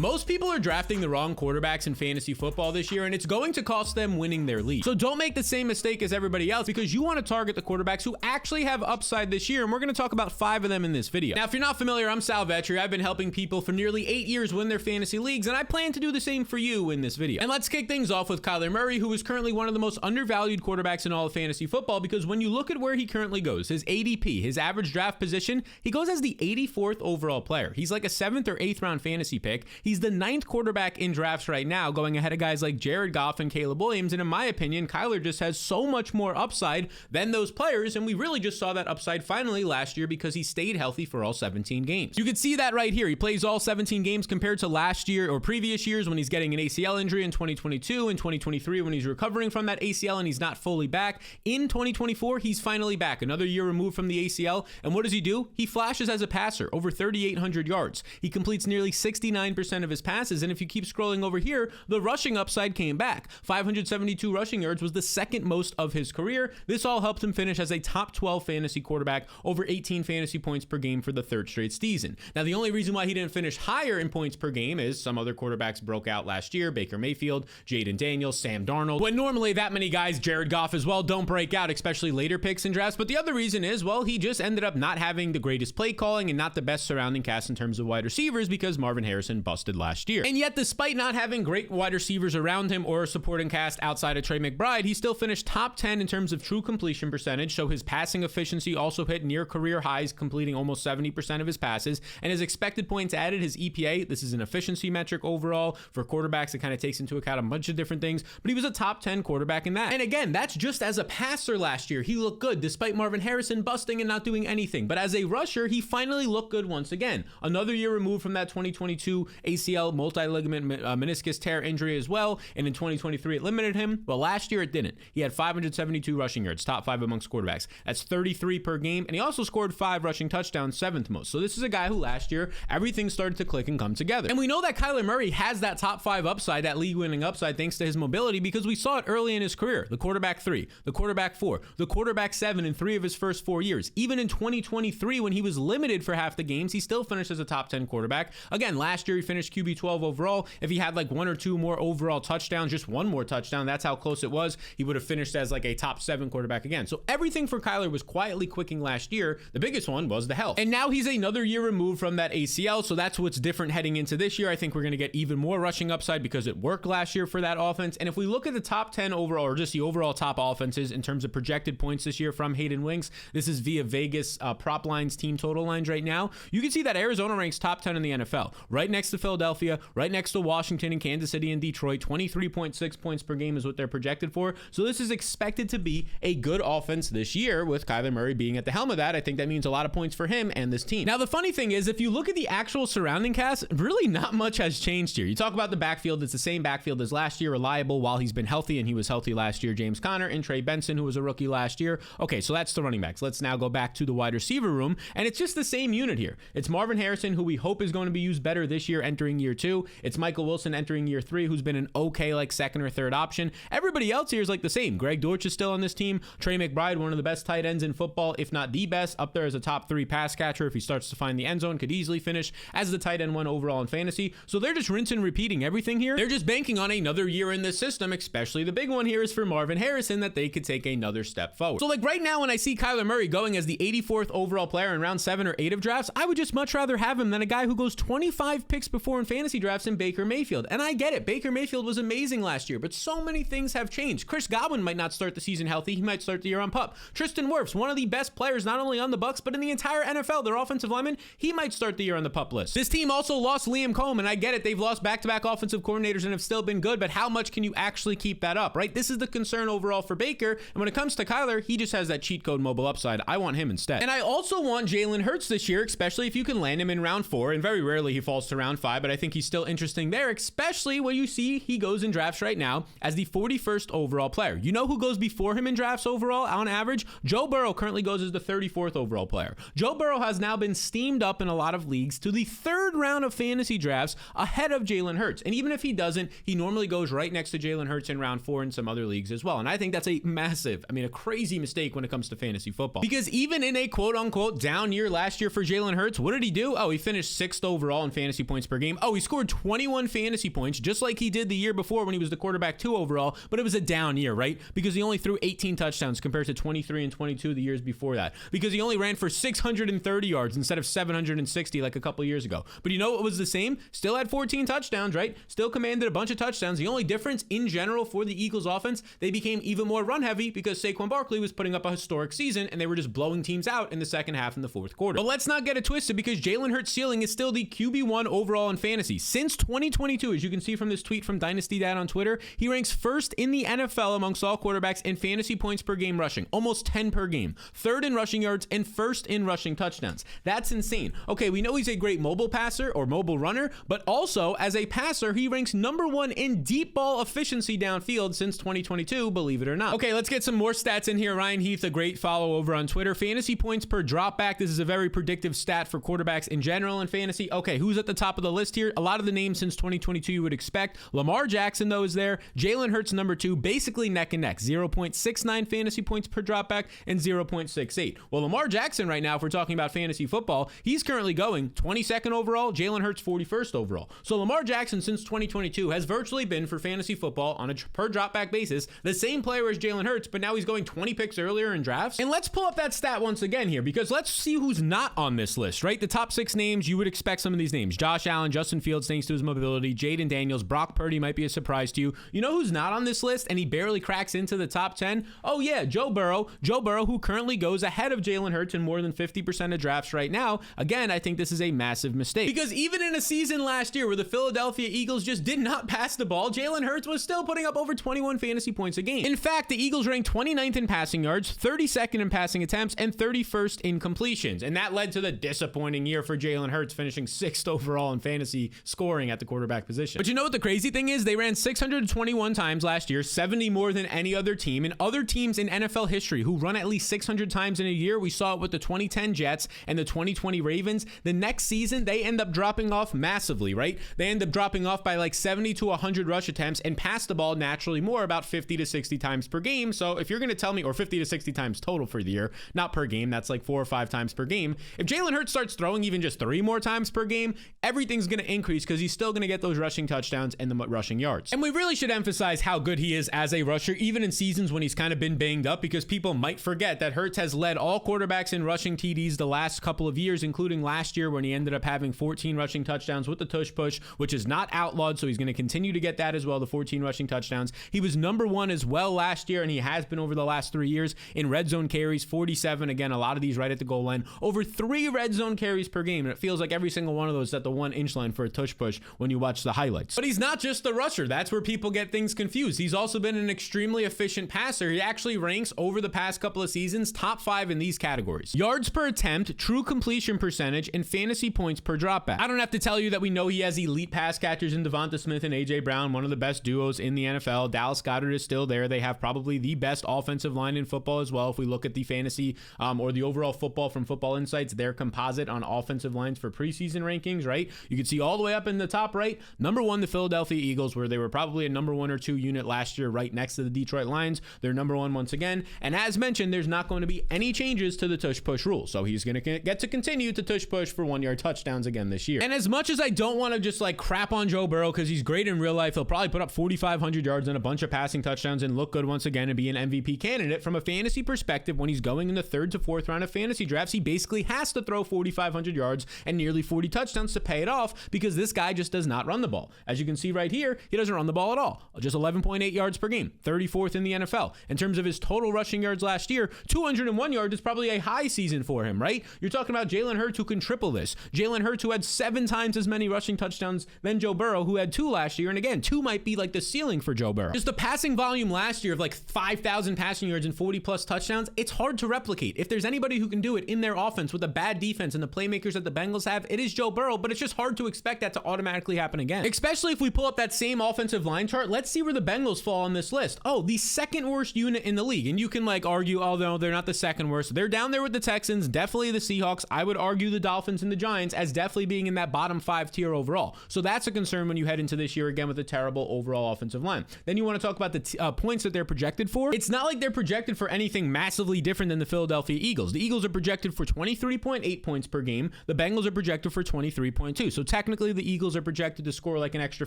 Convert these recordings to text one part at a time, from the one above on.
Most people are drafting the wrong quarterbacks in fantasy football this year, and it's going to cost them winning their league. So don't make the same mistake as everybody else, because you want to target the quarterbacks who actually have upside this year, and we're going to talk about 5 of them in this video. Now, if you're not familiar, I'm Sal Vetri. I've been helping people for nearly 8 years win their fantasy leagues, and I plan to do the same for you in this video. And let's kick things off with Kyler Murray, who is currently one of the most undervalued quarterbacks in all of fantasy football, because when you look at where he currently goes, his ADP, his average draft position, he goes as the 84th overall player. He's like a 7th or 8th round fantasy pick. He's the 9th quarterback in drafts right now, going ahead of guys like Jared Goff and Caleb Williams. And in my opinion, Kyler just has so much more upside than those players. And we really just saw that upside finally last year because he stayed healthy for all 17 games. You can see that right here. He plays all 17 games compared to last year or previous years when he's getting an ACL injury in 2022 and 2023 when he's recovering from that ACL and he's not fully back. In 2024, he's finally back, another year removed from the ACL. And what does he do? He flashes as a passer, over 3,800 yards. He completes nearly 69% of his passes. And if you keep scrolling over here, the rushing upside came back. 572 rushing yards was the second most of his career. This all helped him finish as a top 12 fantasy quarterback, over 18 fantasy points per game for the 3rd straight season. Now, the only reason why he didn't finish higher in points per game is some other quarterbacks broke out last year. Baker Mayfield, Jaden Daniels, Sam Darnold. When normally that many guys, Jared Goff as well, don't break out, especially later picks in drafts. But the other reason is, well, he just ended up not having the greatest play calling and not the best surrounding cast in terms of wide receivers because Marvin Harrison busted last year. And yet, despite not having great wide receivers around him or a supporting cast outside of Trey McBride, he still finished top 10 in terms of true completion percentage. So his passing efficiency also hit near career highs, completing almost 70% of his passes. And his expected points added, his EPA, this is an efficiency metric overall for quarterbacks. It kind of takes into account a bunch of different things, but he was a top 10 quarterback in that. And again, that's just as a passer last year. He looked good despite Marvin Harrison busting and not doing anything. But as a rusher, he finally looked good once again. Another year removed from that 2022 ACL multi-ligament meniscus tear injury as well, and in 2023 it limited him. Well, last year it didn't. He had 572 rushing yards, top 5 amongst quarterbacks. That's 33 per game, and he also scored 5 rushing touchdowns, 7th most. So this is a guy who last year everything started to click and come together. And we know that Kyler Murray has that top 5 upside, that league-winning upside, thanks to his mobility, because we saw it early in his career. The quarterback 3, the quarterback 4, the quarterback 7 in 3 of his first 4 years. Even in 2023, when he was limited for half the games, he still finished as a top 10 quarterback. Again, last year he finished QB 12 overall. If he had like 1 or 2 more overall touchdowns, just 1 more touchdown, that's how close it was, he would have finished as like a top 7 quarterback again. So everything for Kyler was quietly clicking last year. The biggest one was the health. And now he's another year removed from that ACL, so that's what's different heading into this year. I think we're going to get even more rushing upside because it worked last year for that offense. And if we look at the top 10 overall, or just the overall top offenses in terms of projected points this year from Hayden Winks, this is via Vegas prop lines, team total lines right now, you can see that Arizona ranks top 10 in the NFL, right next to Philadelphia, right next to Washington and Kansas City and Detroit. 23.6 points per game is what they're projected for. So this is expected to be a good offense this year with Kyler Murray being at the helm of that. I think that means a lot of points for him and this team. Now, the funny thing is, if you look at the actual surrounding cast, really not much has changed here. You talk about the backfield, it's the same backfield as last year, reliable while he's been healthy, and he was healthy last year. James Conner and Trey Benson, who was a rookie last year. Okay, so that's the running backs. Let's now go back to the wide receiver room, and it's just the same unit here. It's Marvin Harrison, who we hope is going to be used better this year entering year 2. It's Michael Wilson entering year 3, who's been an okay like 2nd or 3rd option. Everybody else here is like the same. Greg Dortch is still on this team. Trey McBride, one of the best tight ends in football, if not the best, up there as a top 3 pass catcher. If he starts to find the end zone, could easily finish as the tight end 1 overall in fantasy. So they're just rinse and repeating everything here. They're just banking on another year in this system, especially the big one here is for Marvin Harrison, that they could take another step forward. So like right now, when I see Kyler Murray going as the 84th overall player in round 7 or 8 of drafts, I would just much rather have him than a guy who goes 25 picks before in fantasy drafts in Baker Mayfield. And I get it. Baker Mayfield was amazing last year, but so many things have changed. Chris Godwin might not start the season healthy. He might start the year on PUP. Tristan Wirfs, one of the best players not only on the Bucs, but in the entire NFL, their offensive lineman, he might start the year on the PUP list. This team also lost Liam Cohen, and I get it. They've lost back-to-back offensive coordinators and have still been good, but how much can you actually keep that up, right? This is the concern overall for Baker, and when it comes to Kyler, he just has that cheat code mobile upside. I want him instead. And I also want Jalen Hurts this year, especially if you can land him in round 4, and very rarely he falls to round 5, but I think he's still interesting there, especially when you see he goes in drafts right now as the 41st overall player. You know who goes before him in drafts overall on average? Joe Burrow currently goes as the 34th overall player. Joe Burrow has now been steamed up in a lot of leagues to the 3rd round of fantasy drafts ahead of Jalen Hurts. And even if he doesn't, he normally goes right next to Jalen Hurts in round 4 in some other leagues as well. And I think that's a massive, a crazy mistake when it comes to fantasy football. Because even in a quote unquote down year last year for Jalen Hurts, what did he do? Oh, he finished 6th overall in fantasy points per game. game. Oh, he scored 21 fantasy points, just like he did the year before when he was the quarterback 2 overall, but it was a down year, right? Because he only threw 18 touchdowns compared to 23 and 22 the years before that. Because he only ran for 630 yards instead of 760 like a couple years ago. But you know what was the same? Still had 14 touchdowns, right? Still commanded a bunch of touchdowns. The only difference in general for the Eagles offense, they became even more run heavy because Saquon Barkley was putting up a historic season and they were just blowing teams out in the second half and the fourth quarter. But let's not get it twisted because Jalen Hurts' ceiling is still the QB1 overall in fantasy. Since 2022, as you can see from this tweet from Dynasty Dad on Twitter, he ranks first in the NFL amongst all quarterbacks in fantasy points per game rushing, almost 10 per game, third in rushing yards, and first in rushing touchdowns. That's insane. Okay, we know he's a great mobile passer or mobile runner, but also as a passer, he ranks number 1 in deep ball efficiency downfield since 2022, believe it or not. Okay, let's get some more stats in here. Ryan Heath, a great follow over on Twitter. Fantasy points per dropback. This is a very predictive stat for quarterbacks in general in fantasy. Okay, who's at the top of the list here? A lot of the names since 2022 you would expect. Lamar Jackson, though, is there. Jalen Hurts, number 2, basically neck and neck. 0.69 fantasy points per dropback and 0.68. Well, Lamar Jackson right now, if we're talking about fantasy football, he's currently going 22nd overall, Jalen Hurts 41st overall. So Lamar Jackson since 2022 has virtually been, for fantasy football on a per dropback basis, the same player as Jalen Hurts, but now he's going 20 picks earlier in drafts. And let's pull up that stat once again here, because let's see who's not on this list, right? The top 6 names, you would expect some of these names. Josh Allen, Justin Fields, thanks to his mobility, Jaden Daniels, Brock Purdy might be a surprise to you. You know who's not on this list and he barely cracks into the top 10? Oh yeah, Joe Burrow. Joe Burrow, who currently goes ahead of Jalen Hurts in more than 50% of drafts right now. Again, I think this is a massive mistake, because even in a season last year where the Philadelphia Eagles just did not pass the ball, Jalen Hurts was still putting up over 21 fantasy points a game. In fact, the Eagles ranked 29th in passing yards, 32nd in passing attempts, and 31st in completions. And that led to the disappointing year for Jalen Hurts, finishing 6th overall in fantasy scoring at the quarterback position. But you know what the crazy thing is? They ran 621 times last year, 70 more than any other team. And other teams in NFL history who run at least 600 times in a year, we saw it with the 2010 Jets and the 2020 Ravens. The next season, they end up dropping off massively, right? They end up dropping off by like 70 to 100 rush attempts and pass the ball naturally more, about 50 to 60 times per game. So if you're going to tell me, or 50 to 60 times total for the year, not per game, that's like 4 or 5 times per game. If Jalen Hurts starts throwing even just 3 more times per game, everything's going to increase because he's still going to get those rushing touchdowns and the rushing yards. And we really should emphasize how good he is as a rusher, even in seasons when he's kind of been banged up, because people might forget that Hurts has led all quarterbacks in rushing TDs the last couple of years, including last year when he ended up having 14 rushing touchdowns with the tush push, which is not outlawed, so he's going to continue to get that as well, the 14 rushing touchdowns. He was number 1 as well last year, and he has been over the last 3 years in red zone carries, 47. Again, a lot of these right at the goal line. Over 3 red zone carries per game, and it feels like every single one of those is at the 1-inch line for a tush push when you watch the highlights. But he's not just the rusher. That's where people get things confused. He's also been an extremely efficient passer. He actually ranks over the past couple of seasons top 5 in these categories: yards per attempt, true completion percentage, and fantasy points per dropback. I don't have to tell you that we know he has elite pass catchers in Devonta Smith and AJ Brown, one of the best duos in the NFL. Dallas Goedert is still there. They have probably the best offensive line in football as well. If we look at the fantasy or the overall football from Football Insights, their composite on offensive lines for preseason rankings, right? You can see all the way up in the top right, number 1, the Philadelphia Eagles, where they were probably a number 1 or 2 unit last year, right next to the Detroit Lions. They're number 1 once again. And as mentioned, there's not going to be any changes to the tush push rule. So he's going to get to continue to tush push for 1-yard touchdowns again this year. And as much as I don't want to just like crap on Joe Burrow, because he's great in real life, he'll probably put up 4,500 yards and a bunch of passing touchdowns and look good once again and be an MVP candidate. From a fantasy perspective, when he's going in the 3rd to 4th round of fantasy drafts, he basically has to throw 4,500 yards and nearly 40 touchdowns to pay it off, because this guy just does not run the ball. As you can see right here, he doesn't run the ball at all. Just 11.8 yards per game, 34th in the NFL. In terms of his total rushing yards last year, 201 yards is probably a high season for him, right? You're talking about Jalen Hurts, who can triple this. Jalen Hurts, who had 7 times as many rushing touchdowns than Joe Burrow, who had 2 last year. And again, 2 might be like the ceiling for Joe Burrow. Just the passing volume last year of like 5,000 passing yards and 40 plus touchdowns, it's hard to replicate. If there's anybody who can do it in their offense with a bad defense and the playmakers that the Bengals have, it is Joe Burrow, but it's just hard to expect that to automatically happen again. Especially if we pull up that same offensive line chart, let's see where the Bengals fall on this list. Oh, the 2nd worst unit in the league. And you can like argue, oh no, they're not the 2nd worst. They're down there with the Texans, definitely the Seahawks. I would argue the Dolphins and the Giants as definitely being in that bottom 5 tier overall. So that's a concern when you head into this year again with a terrible overall offensive line. Then you want to talk about the points that they're projected for. It's not like they're projected for anything massively different than the Philadelphia Eagles. The Eagles are projected for 23.8 points per game. The Bengals are projected for 23.2. So technically the Eagles are projected to score like an extra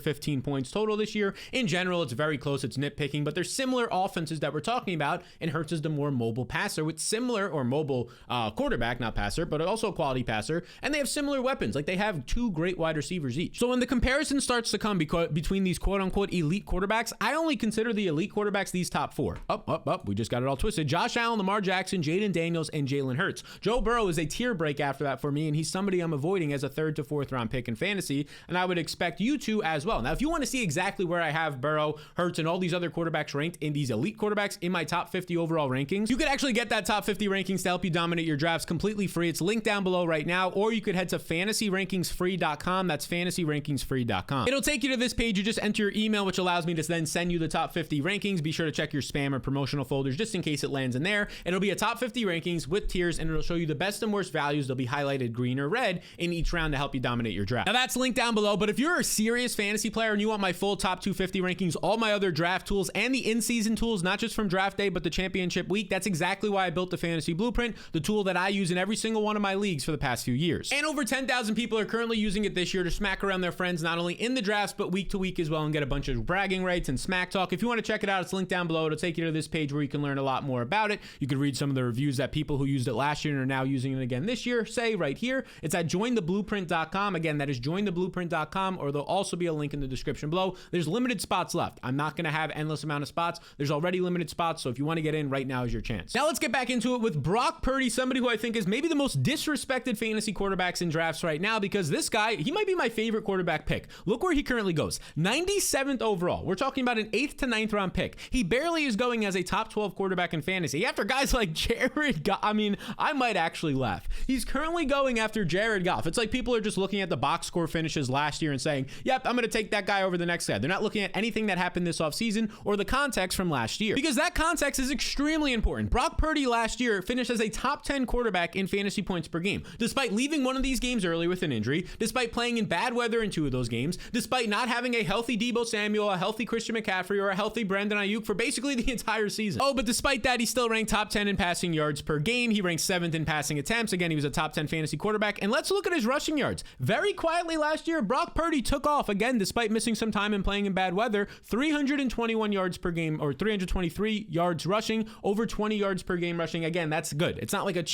15 points total this year. In general, it's very close. It's nitpicking, but there's similar offenses that we're talking about, and Hurts is the more mobile passer with similar, or mobile quarterback, not passer, but also a quality passer, and they have similar weapons. Like, they have two great wide receivers each. So when the comparison starts to come between these quote-unquote elite quarterbacks, I only consider the elite quarterbacks these top four. We just got it all twisted. Josh Allen, Lamar Jackson, Jaden Daniels, and Jalen Hurts. Joe Burrow is a tier break after that for me, and he's somebody I'm avoiding as a 3rd to 4th round pick in fantasy, and I would expect you to as well. Now, if you want to see exactly where I have Burrow, Hurts, and all these other quarterbacks ranked in these elite quarterbacks in my top 50 overall rankings, you could actually get that top 50 rankings to help you dominate your drafts completely free. It's linked down below right now, or you could head to fantasyrankingsfree.com. That's fantasyrankingsfree.com. It'll take you to this page. You just enter your email, which allows me to then send you the top 50 rankings. Be sure to check your spam or promotional folders just in case it lands in there. It'll be a top 50 rankings with tiers, and it'll show you the best and worst values. They'll be highlighted green or red in each round to help you dominate your draft. Now, that's linked down below, but if you're a serious fantasy player and you want my full top 250 rankings, all my other draft tools, and the in-season tools, not just from draft day, but the championship week, that's exactly why I built the Fantasy Blueprint, the tool that I use in every single one of my leagues for the past few years. And over 10,000 people are currently using it this year to smack around their friends, not only in the drafts, but week to week as well, and get a bunch of bragging rights and smack talk. If you want to check it out, it's linked down below. It'll take you to this page where you can learn a lot more about it. You can read some of the reviews that people who used it last year and are now using it again this year say right here. It's at jointheblueprint.com. Again, that is jointheblueprint.com, or there'll also be a link in the description below. There's limited spots left. I'm not going to have endless amount of spots. There's already limited spots, so if you want to get in, right now is your chance. Now let's get back into it with Brock Purdy, somebody who I think is maybe the most disrespected fantasy quarterbacks in drafts right now, because this guy, he might be my favorite quarterback pick. Look where he currently goes. 97th overall. We're talking about an 8th to 9th round pick. He barely is going as a top 12 quarterback in fantasy. After guys like Jared Goff, I mean, I might actually laugh. He's currently going after Jared Goff. It's like people are just looking at the box score finishes last year and saying, yep, I'm going to take that guy over the next guy. They're not looking at anything that happened this offseason or the context from last year, because that context is extremely important. Brock Purdy last year finished as a top 10 quarterback in fantasy points per game, despite leaving one of these games early with an injury, despite playing in bad weather in 2 of those games, despite not having a healthy Deebo Samuel, a healthy Christian McCaffrey, or a healthy Brandon Ayuk for basically the entire season. Oh, but despite that, he still ranked top 10 in passing yards per game. He ranked 7th in passing attempts. Again, he was a top 10 fantasy quarterback. And let's look at his rushing yards. Very quietly last year, Brock Purdy took off again, despite missing some time and playing in bad weather. 321 yards per game, or 323 yards rushing, over 20 yards per game rushing. Again, that's good. It's not like a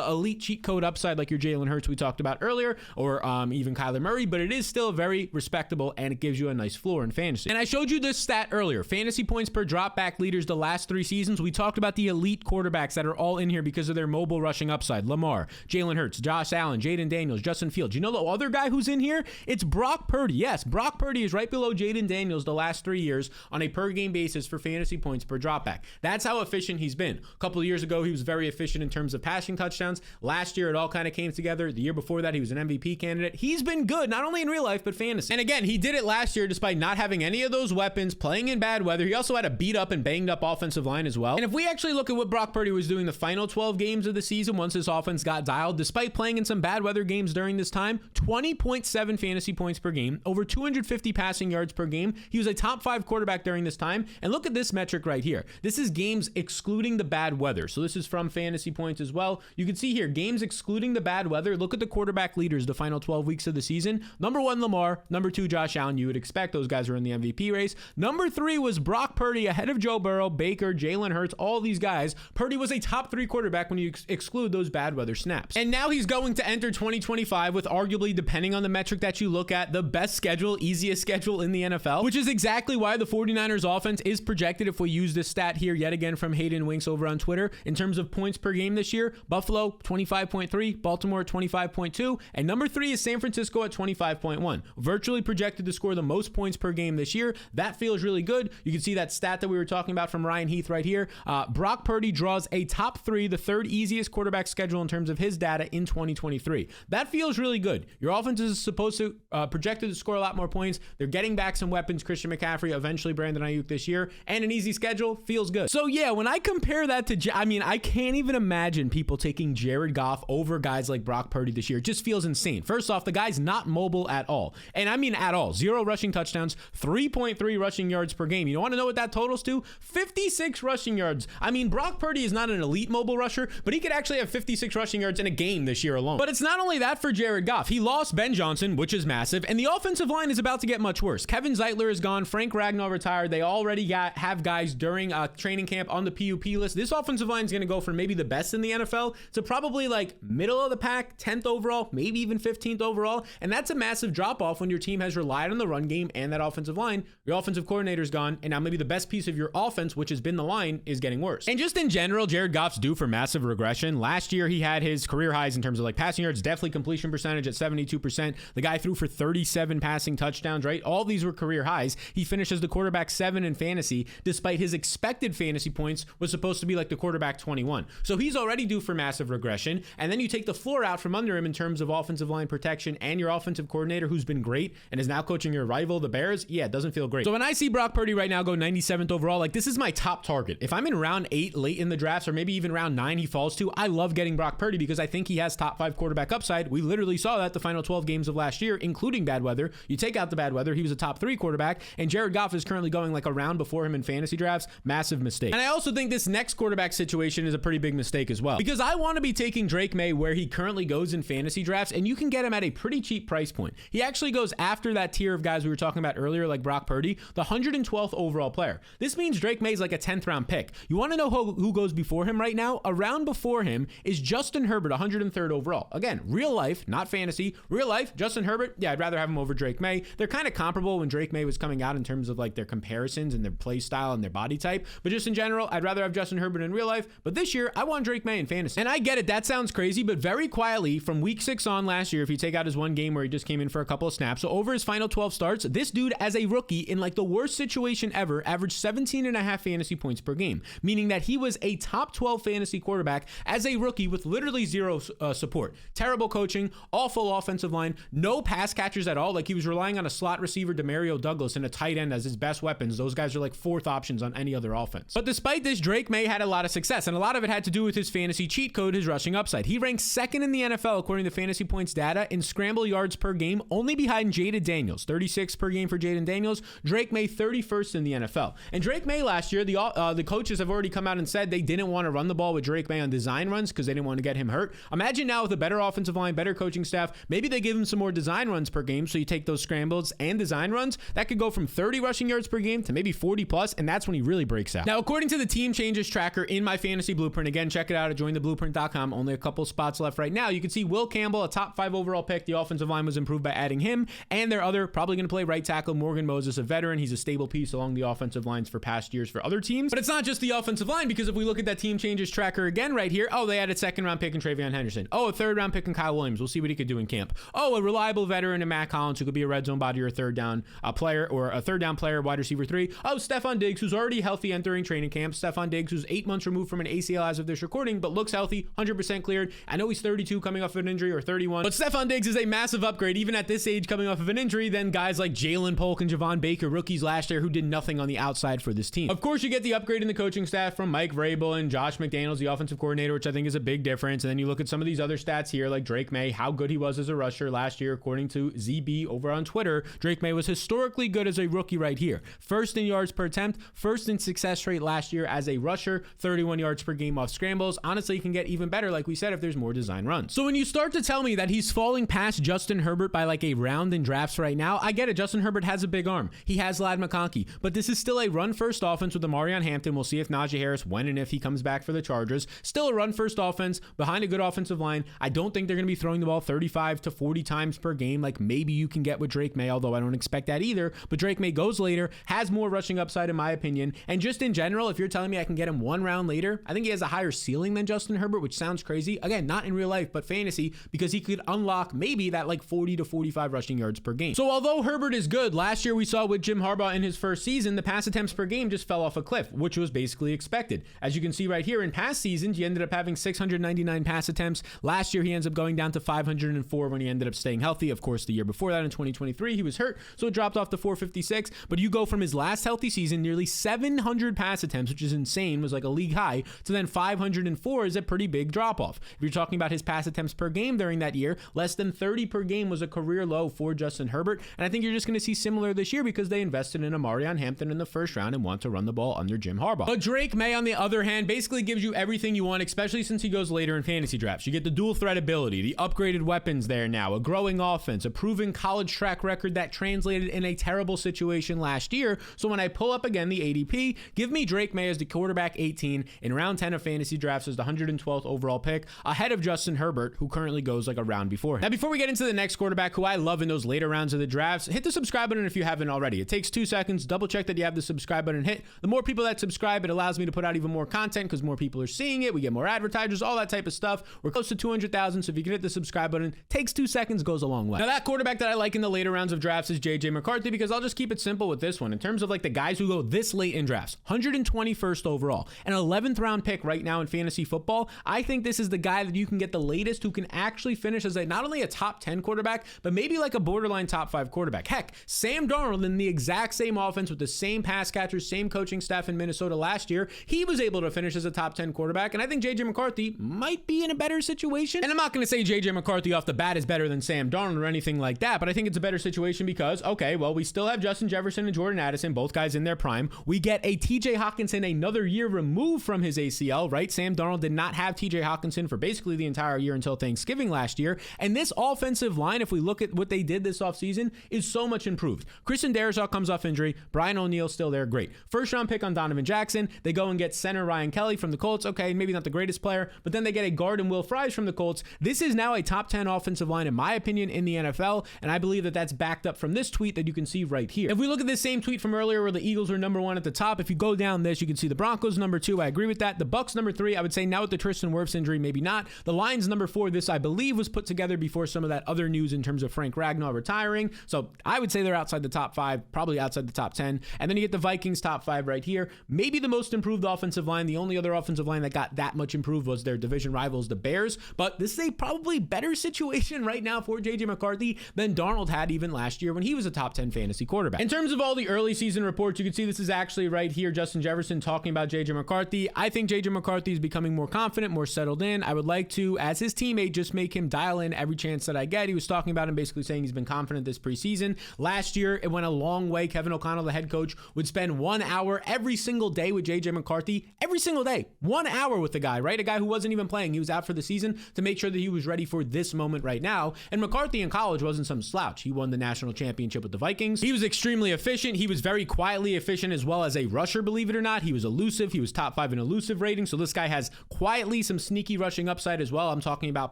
elite cheat code upside like your Jalen Hurts we talked about earlier, or even Kyler Murray, but it is still very respectable, and it gives you a nice floor in fantasy. And I showed you this stat earlier. Fantasy points per dropback leaders the last 3 seasons. We talked about the elite quarterbacks that are all in here because of their mobile rushing upside. Lamar, Jalen Hurts, Josh Allen, Jaden Daniels, Justin Fields. You know the other guy who's in here? It's Brock Purdy. Yes, Brock Purdy is right below Jaden Daniels the last 3 years on a per game basis for fantasy points per dropback. That's how efficient he's been. A couple of years ago, he was very efficient in terms of passing touchdowns. Last year, it all kind of came together. The year before that, he was an MVP candidate. He's been good, not only in real life, but fantasy. And again, he did it last year despite not having any of those weapons, playing in bad weather. He also had a beat up and banged up offensive line as well. And if we actually look at what Brock Purdy was doing the final 12 games of the season, once his offense got dialed, despite playing in some bad weather games during this time, 20.7 fantasy points per game, over 250 passing yards per game. He was a top 5 quarterback during this time. And look at this metric right here. This is games excluding the bad weather. So this is from Fantasy Points as well. You can see here, games excluding the bad weather. Look at the quarterback leaders the final 12 weeks of the season. Number 1, Lamar. Number 2, Josh Allen. You would expect those guys are in the MVP race. Number 3 was Brock Purdy, ahead of Joe Burrow, Baker, Jalen Hurts, all these guys. Purdy was a top 3 quarterback when you exclude those bad weather snaps. And now he's going to enter 2025 with arguably, depending on the metric that you look at, the best schedule, easiest schedule in the NFL, which is exactly why the 49ers offense is projected, if we use this stat here yet again from Hayden Winks over on Twitter, in terms of points per game this year. Buffalo 25.3, Baltimore 25.2, and number 3 is San Francisco at 25.1. Virtually projected to score the most points per game this year. That feels really good. You can see that stat that we were talking about from Ryan Heath right here. Brock Purdy draws a top 3, the 3rd easiest quarterback schedule in terms of his data in 2023. That feels really good. Your offense is supposed to projected to score a lot more points. They're getting back some weapons. Christian McCaffrey, eventually Brandon Ayuk this year, and an easy schedule feels good. So yeah, when I compare that to, I can't even imagine people taking Jared Goff over guys like Brock Purdy this year. It just feels insane. First off, the guy's not mobile at all. And I mean at all. 0 rushing touchdowns, 3.3 rushing yards per game. You want to know what that totals to? 56 rushing yards. I mean, Brock Purdy is not an elite mobile rusher, but he could actually have 56 rushing yards in a game this year alone. But it's not only that for Jared Goff. He lost Ben Johnson Johnson, which is massive, and the offensive line is about to get much worse. Kevin Zeitler is gone. Frank Ragnow retired. They already have guys during training camp on the PUP list. This offensive line is going to go from maybe the best in the NFL to probably like middle of the pack, 10th overall, maybe even 15th overall, and that's a massive drop-off when your team has relied on the run game and that offensive line. Your offensive coordinator's gone, and now maybe the best piece of your offense, which has been the line, is getting worse. And just in general, Jared Goff's due for massive regression. Last year, he had his career highs in terms of like passing yards, definitely completion percentage at 72%. The guy threw for 37 passing touchdowns, right? All these were career highs. He finished as the quarterback 7 in fantasy, despite his expected fantasy points was supposed to be like the quarterback 21. So he's already due for massive regression. And then you take the floor out from under him in terms of offensive line protection and your offensive coordinator, who's been great and is now coaching your rival, the Bears. Yeah, it doesn't feel great. So when I see Brock Purdy right now go 97th overall, like this is my top target. If I'm in round 8 late in the drafts, or maybe even round 9 he falls to, I love getting Brock Purdy because I think he has top 5 quarterback upside. We literally saw that the final 12 games of last year, including bad weather. You take out the bad weather, he was a top 3 quarterback, and Jared Goff is currently going like a round before him in fantasy drafts. Massive mistake. And I also think this next quarterback situation is a pretty big mistake as well, because I want to be taking Drake May where he currently goes in fantasy drafts, and you can get him at a pretty cheap price point. He actually goes after that tier of guys we were talking about earlier, like Brock Purdy, the 112th overall player. This means Drake May is like a 10th round pick. You want to know who goes before him right now? A round before him is Justin Herbert, 103rd overall. Again, real life, not fantasy. Real life, Justin Herbert, yeah, I'd rather have him over Drake May. They're kind of comparable when Drake May was coming out in terms of like their comparisons and their play style and their body type. But just in general, I'd rather have Justin Herbert in real life. But this year, I want Drake May in fantasy. And I get it, that sounds crazy, but very quietly from week 6 on last year, if you take out his one game where he just came in for a couple of snaps, so over his final 12 starts, this dude as a rookie in like the worst situation ever averaged 17.5 fantasy points per game, meaning that he was a top 12 fantasy quarterback as a rookie with literally zero support. Terrible coaching, awful offensive line, no pass catchers at all. Like he was relying on a slot receiver, Demario Douglas, and a tight end as his best weapons. Those guys are like 4th options on any other offense. But despite this, Drake May had a lot of success, and a lot of it had to do with his fantasy cheat code, his rushing upside. He ranks 2nd in the NFL according to Fantasy Points data in scramble yards per game, only behind Jaden Daniels, 36 per game for Jaden Daniels. Drake May 31st in the NFL. And Drake May last year, the coaches have already come out and said they didn't want to run the ball with Drake May on design runs because they didn't want to get him hurt. Imagine now with a better offensive line, better coaching staff, maybe they give him some more design runs per game, so you take those scrambles and design runs, that could go from 30 rushing yards per game to maybe 40 plus, and that's when he really breaks out. Now, according to the team changes tracker in my fantasy blueprint, again, check it out at jointheblueprint.com, only a couple spots left right now. You can see Will Campbell, a top 5 overall pick. The offensive line was improved by adding him, and their other, probably going to play right tackle, Morgan Moses, a veteran. He's a stable piece along the offensive lines for past years for other teams. But it's not just the offensive line, because if we look at that team changes tracker again right here, oh, they added 2nd round pick in Travion Henderson. Oh, a 3rd round pick in Kyle Williams. We'll see what he could do in camp. Oh, a reliable veteran in Matt Collins who could be a red zone body or a 3rd down player, or a 3rd down player, wide receiver 3. Oh, Stefon Diggs, who's already healthy entering training camp. Stefon Diggs, who's 8 months removed from an ACL as of this recording, but looks healthy, 100% cleared. I know he's 32 coming off of an injury, or 31, but Stefon Diggs is a massive upgrade, even at this age, coming off of an injury, than guys like Jalen Polk and Javon Baker, rookies last year who did nothing on the outside for this team. Of course, you get the upgrade in the coaching staff from Mike Vrabel and Josh McDaniels, the offensive coordinator, which I think is a big difference. And then you look at some of these other stats here, like Drake May, how good he was as a rusher last year, according to ZB over on Twitter. Drake May was historically good as a rookie right here. 1st in yards per attempt, 1st in success rate last year as a rusher, 31 yards per game off scrambles. Honestly, he can get even better, like we said, if there's more design runs. So when you start to tell me that he's falling past Justin Herbert by like a round in drafts right now, I get it. Justin Herbert has a big arm. He has Ladd McConkey, but this is still a run-first offense with Amarion Hampton. We'll see if Najee Harris, when and if he comes back for the Chargers. Still a run-first offense behind a good offensive line. I don't think they're going to be throwing the ball 35 to 40 times per game like maybe you can get with Drake May, although I don't expect that either. But Drake May goes later, has more rushing upside in my opinion. And just in general, if you're telling me I can get him 1 round later, I think he has a higher ceiling than Justin Herbert, which sounds crazy. Again, not in real life, but fantasy, because he could unlock maybe that like 40 to 45 rushing yards per game. So although Herbert is good, last year we saw with Jim Harbaugh in his first season, the pass attempts per game just fell off a cliff, which was basically expected. As you can see right here, in past seasons, he ended up having 699 pass attempts. Last year, he ends up going down to 504 when he ended up staying healthy. Of course, the year before that in 2023, he was hurt, so it dropped off to 456. But you go from his last healthy season, nearly 700 pass attempts, which is insane, was like a league high, to then 504 is a pretty big drop off. If you're talking about his pass attempts per game during that year, less than 30 per game was a career low for Justin Herbert. And I think you're just going to see similar this year because they invested in Amarion Hampton in the first round and want to run the ball under Jim Harbaugh. But Drake May, on the other hand, basically gives you everything you want, especially since he goes later in fantasy drafts. You get the dual threat ability, the upgraded weapons there now, a growing growing offense, a proven college track record that translated in a terrible situation last year. So when I pull up again the ADP, give me Drake May as the quarterback 18 in round 10 of fantasy drafts as the 112th overall pick, ahead of Justin Herbert, who currently goes like a round before him. Now, before we get into the next quarterback who I love in those later rounds of the drafts, hit the subscribe button if you haven't already. It takes 2 seconds. Double check that you have the subscribe button hit. The more people that subscribe, it allows me to put out even more content because more people are seeing it. We get more advertisers, all that type of stuff. We're close to 200,000, so if you can hit the subscribe button, takes 2 seconds, goes a long way. Now, that quarterback that I like in the later rounds of drafts is JJ McCarthy, because I'll just keep it simple with this one. In terms of like the guys who go this late in drafts, 121st overall, an 11th round pick right now in fantasy football, I think this is the guy that you can get the latest who can actually finish as not only a top 10 quarterback, but maybe like a borderline top 5 quarterback. Heck, Sam Darnold in the exact same offense with the same pass catchers, same coaching staff in Minnesota last year, he was able to finish as a top 10 quarterback, and I think JJ McCarthy might be in a better situation. And I'm not going to say JJ McCarthy off the bat is better than Sam Darnold or anything like that, but I think it's a better situation because, okay, well, we still have Justin Jefferson and Jordan Addison, both guys in their prime. We get a TJ Hockenson another year removed from his ACL, right? Sam Darnold did not have TJ Hockenson for basically the entire year until Thanksgiving last year. And this offensive line, if we look at what they did this offseason, is so much improved. Christian Darrisaw comes off injury. Brian O'Neill still there. Great. First round pick on Donovan Jackson. They go and get center Ryan Kelly from the Colts. Okay, maybe not the greatest player, but then they get a guard and Will Fries from the Colts. This is now a top 10 offensive line, in my opinion, in the NFL. And I believe that that's backed up from this tweet that you can see right here. If we look at this same tweet from earlier where the Eagles were number 1 at the top, if you go down this, you can see the Broncos number 2. I agree with that. The Bucks number 3. I would say now with the Tristan Wirfs injury, maybe not. The Lions number 4. This, I believe, was put together before some of that other news in terms of Frank Ragnow retiring. So I would say they're outside the top 5, probably outside the top 10. And then you get the Vikings top 5 right here. Maybe the most improved offensive line. The only other offensive line that got that much improved was their division rivals, the Bears. But this is a probably better situation right now for JJ McCarthy than Darnold had even last year when he was a top 10 fantasy quarterback. In terms of all the early season reports, you can see this is actually right here, Justin Jefferson talking about JJ McCarthy. I think JJ McCarthy is becoming more confident, more settled in. I would like to, as his teammate, just make him dial in every chance that I get. He was talking about him basically saying he's been confident this preseason. Last year, it went a long way. Kevin O'Connell, the head coach, would spend 1 hour every single day with JJ McCarthy. Every single day. 1 hour with the guy, right? A guy who wasn't even playing. He was out for the season to make sure that he was ready for this moment right now. And McCarthy in college wasn't some slouch. He won the national championship with the Vikings. He was extremely efficient. He was very quietly efficient as well as a rusher, believe it or not. He was elusive. He was top 5 in elusive rating. So this guy has quietly some sneaky rushing upside as well. I'm talking about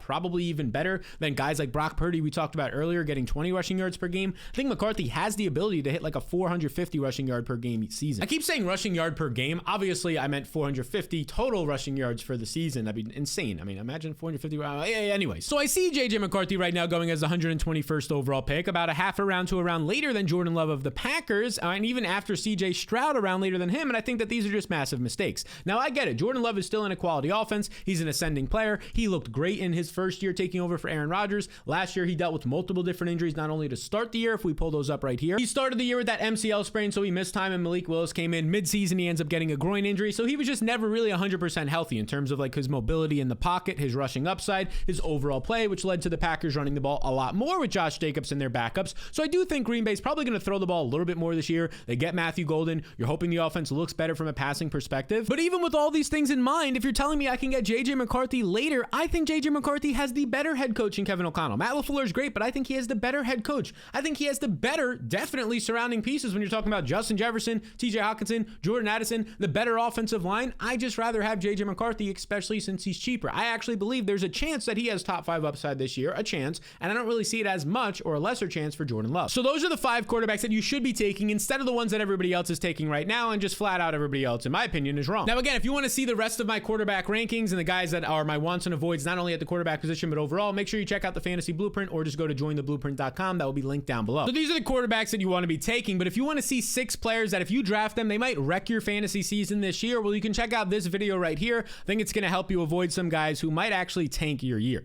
probably even better than guys like Brock Purdy we talked about earlier, getting 20 rushing yards per game. I think McCarthy has the ability to hit like a 450 rushing yard per game season. I keep saying rushing yard per game. Obviously, I meant 450 total rushing yards for the season. That'd be insane. I mean, imagine 450. Anyways, so I see JJ McCarthy right now going as the 121st overall pick, about a half a round to a round later than Jordan Love of the Packers, and even after CJ Stroud around later than him. And I think that these are just massive mistakes. Now, I get it. Jordan Love is still in a quality offense. He's an ascending player. He looked great in his first year taking over for Aaron Rodgers. Last year, he dealt with multiple different injuries, not only to start the year, if we pull those up right here. He started the year with that MCL sprain, so he missed time, and Malik Willis came in mid-season. He ends up getting a groin injury, so he was just never really 100% healthy in terms of like his mobility in the pocket, his rushing upside, his overall play, which led to the Packers running the ball a lot more with Josh Jacobs and their backups. So I do think Green Bay's probably going to throw the ball a little bit more this year. They get Matthew Golden. You're hoping the offense looks better from a passing perspective. But even with all these things in mind, if you're telling me I can get JJ McCarthy later, I think JJ McCarthy has the better head coach in Kevin O'Connell. Matt LaFleur is great, but I think he has the better head coach. I think he has the better, definitely surrounding pieces when you're talking about Justin Jefferson, TJ Hockenson, Jordan Addison, the better offensive line. I just rather have JJ McCarthy, especially since he's cheaper. I actually believe there's a chance that he has top 5 upside this year, a chance, and I don't really see it as much or a lesser chance for Jordan Love. So those are the 5 quarterbacks that you should be taking instead of the ones that everybody else is taking right now, and just flat out everybody else, in my opinion, is wrong. Now, again, if you want to see the rest of my quarterback rankings and the guys that are my wants and avoids, not only at the quarterback position, but overall, make sure you check out the Fantasy Blueprint or just go to jointheblueprint.com. That will be linked down below. So these are the quarterbacks that you want to be taking, but if you want to see 6 players that if you draft them, they might wreck your fantasy season this year, well, you can check out this video right here. I think it's going to help you avoid some guys who might actually tank your year.